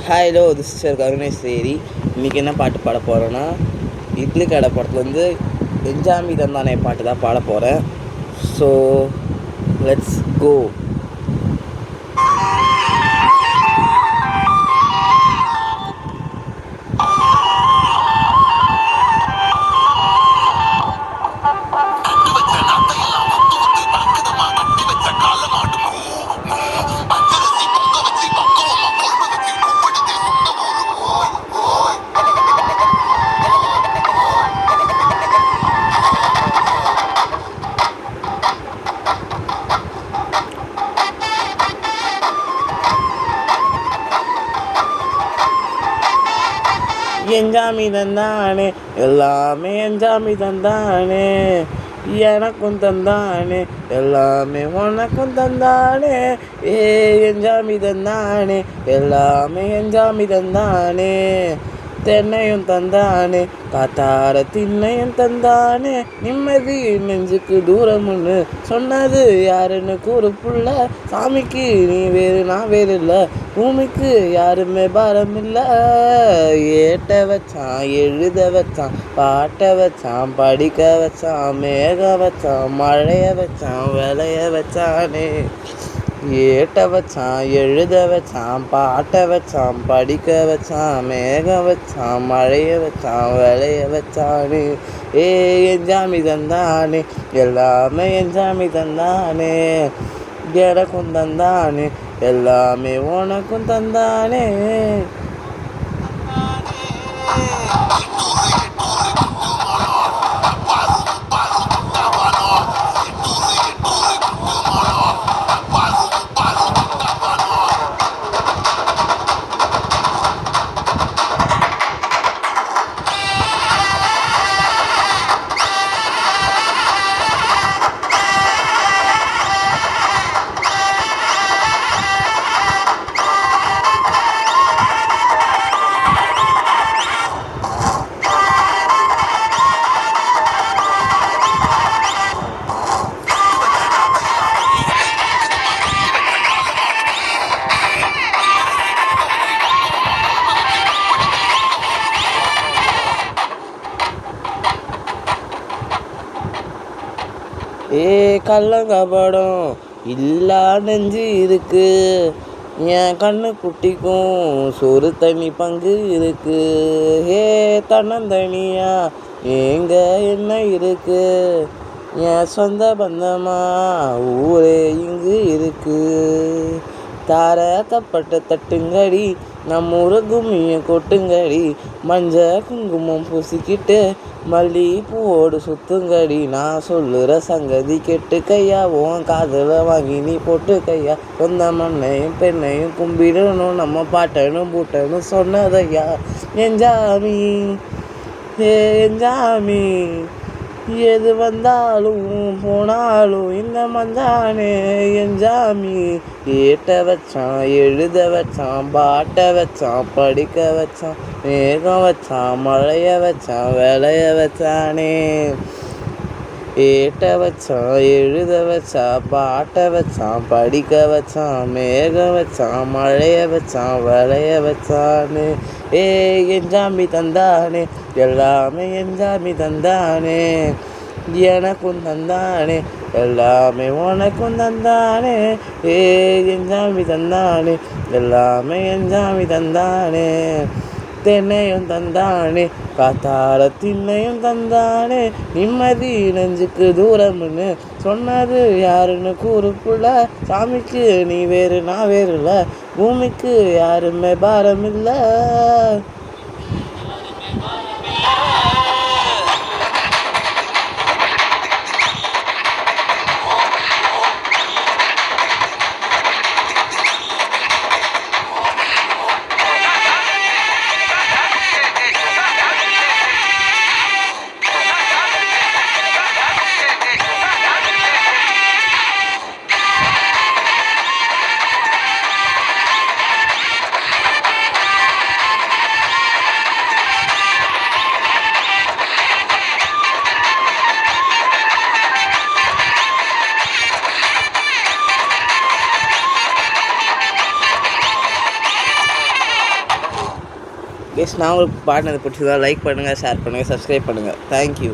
Hello this கருணேஸ்வரி. இன்றைக்கி என்ன பாட்டு பாட போகிறேன்னா, இட்லி கடை படத்துலேருந்து எஞ்சாமி தந்தானே பாட்டு தான் பாட போகிறேன். So let's go. எஞ்சாமி தந்தானே எல்லாமே, எஞ்சாமி தந்தானே எனக்கும் தந்தானே எல்லாமே, உனக்கும் தந்தானே. எஞ்சாமி தந்தானே எல்லாமே, எஞ்சாமி தந்தானே தென்னையும் தந்தானே காத்தார திண்ணையும் தந்தானே. நிம்மதி நெஞ்சுக்கு தூரம்னு சொன்னது யாருன்னு கூறு புள்ள. சாமிக்கு நீ வேறு நான் வேறு இல்லை, பூமிக்கு யாருமே பாரம் இல்லை. ஏட்ட வச்சான், எழுத வச்சான், பாட்ட வச்சான், படிக்க வச்சான், மேக வச்சான், மழைய வச்சான், விளைய வச்சானே. ஏட்ட வச்சான், எழுத வச்சான், பாட்ட வச்சான், படிக்க வச்சான், மேக வச்சான், மழைய வச்சான், விளைய வச்சானே. எஞ்சாமி தந்தானே எல்லாமே, எஞ்சாமி தந்தானே எனக்கும் தந்தானே எல்லாமே, உனக்கும் தந்தானே. கள்ளங்கபடம் இல்லா நெஞ்சு இருக்கு, என் கண்ணு குட்டிக்கும் சோறு தண்ணி பங்கு இருக்கு. தன்னந்தனியா எங்க என்ன இருக்கு, என் சொந்த பந்தமா ஊரே இங்கு இருக்கு. தாரக்கப்பட்ட தட்டுங்கடி நம்மூர கும்மிய கொட்டுங்கடி, மஞ்ச குங்குமம் பூசிக்கிட்டு மல்லிகைப்பூவோடு சுத்துங்கடி. நான் சொல்லுற சங்கதி கெட்டு கையா, உன் காதல வாங்கி நீ போட்டு கையா. சொந்த மண்ணையும் பெண்ணையும் கும்பிடணும், நம்ம பாட்டனும் பூட்டனும் சொன்னதையா. எஞ்சாமி எஞ்சாமி எது வந்தாலும் போனாலும் இந்த மந்தானே. எஞ்சாமி ஏட்ட வச்சான், எழுத வச்சான், பாட்ட வச்சான், படிக்க வச்சான், மேகம் வச்சான், மழைய வச்சான், விளைய வச்சானே. ஏட்ட வச்சான், எழுத வச்சான், பாட்ட வச்சான், படிக்க வச்சான், மேகம் வச்சான், மழைய வச்சான், விளைய வச்சானே. எஞ்சாமி தந்தானே எல்லாமே, எஞ்சாமி தந்தானே எனக்கும் தந்தானே எல்லாமே, உனக்கும் தந்தானே. எஞ்சாமி தந்தானே எல்லாமே, எஞ்சாமி தந்தானே தென்னையும் தந்தானே காத்தார திண்ணையும் தந்தானே. நிம்மதி நெஞ்சுக்கு தூரம்னு சொன்னது யாருன்னு கூறு புள்ள. சாமிக்கு நீ வேறு நான் வேறு இல்லை, பூமிக்கு யாருமே பாரம் இல்லை. நான் உங்களுக்கு பாடினது பிடிச்சதா லைக் பண்ணுங்கள், ஷேர் பண்ணுங்கள், சப்ஸ்கிரைப் பண்ணுங்கள். தேங்க்யூ.